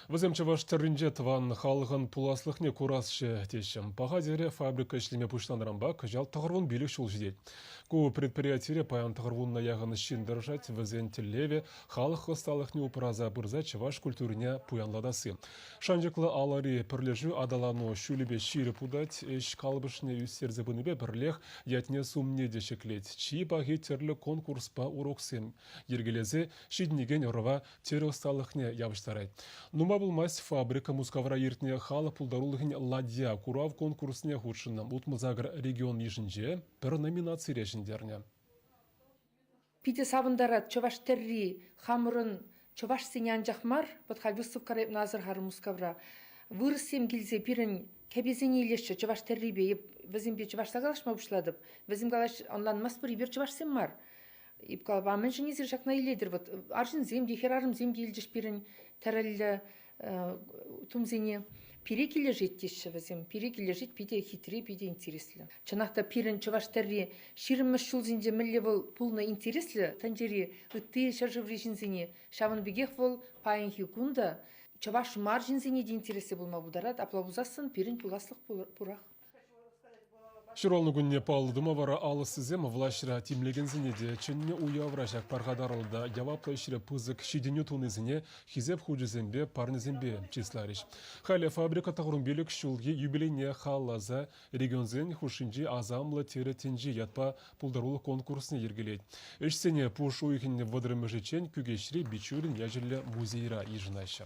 Візем чаваш тәрінже тыван халығын пуласлықне курасшы тешім. Паға дере фабрика ішлеме пуштандырамба күжал тағырвун билік шул жидет. Ку предприятире паян тағырвунна яғыны шиндыржать візен тіллеве халық қысталықне упраза бұрза чаваш культурине пуянладасы. Шанжықлы алари пірлежу адалану шулебе шире пудать, эш калбышне үстерзе бінібе бірлех ятне сумне дешеклет. Чи бағи терлі конкурс па уроксем. Ергелезе шиднеген ұрыва тері ұсталықне явыштарай. Нума булмас фабрика мускавра ертіне халы пулдарулығын ладья курав конкурсне худшынам утмызагр регион ешінже бір номинация решіндеріне. Пиде сабындарат чуваш терри хамырын чуваш сенян жахмар, подхал выставка назар хар мускавра. Вырысем келзе пирін кәбезіне елеші чуваш терри бе, візім бе чуваш сагалаш ма бұшладып, візім галаш онланмас бір ебер чуваш сем мар. Ипкалбамен женезер жакна иледер. Вот аржин земди, херарым земди илжеш пирен таралля тумзене. Пиреки лежит теші візем. Пиреки лежит пиде хитри, пиде интереслі. Чанақта пирен чуваш-тарри ширымыш шулзинде мілі бол пулна интереслі. Танжери үтті шаржыври жинзене. Шавын бігех бол пайын хилкунда. Чуваш мар жинзене де интересі болма бударат. Аплабузасын пирен пуласлық пурах. Шыролны күнне палыдыма вара алысызем влашыра тимлегензіне де чынне уявражак парғадарылда явапла ішірі пызык шиденю тунызіне хизеп худжызембе парнызембе числариш. Халя фабрика тағырымбелік шулги юбилейне халлаза регионзен хушинжи азамлы тері тенжи ятпа пулдарулы конкурсыны ергелейд. Эшсене пуш уйхінне вадырымы жечен күгешірі бичурин яжілі музейра ежінайшы.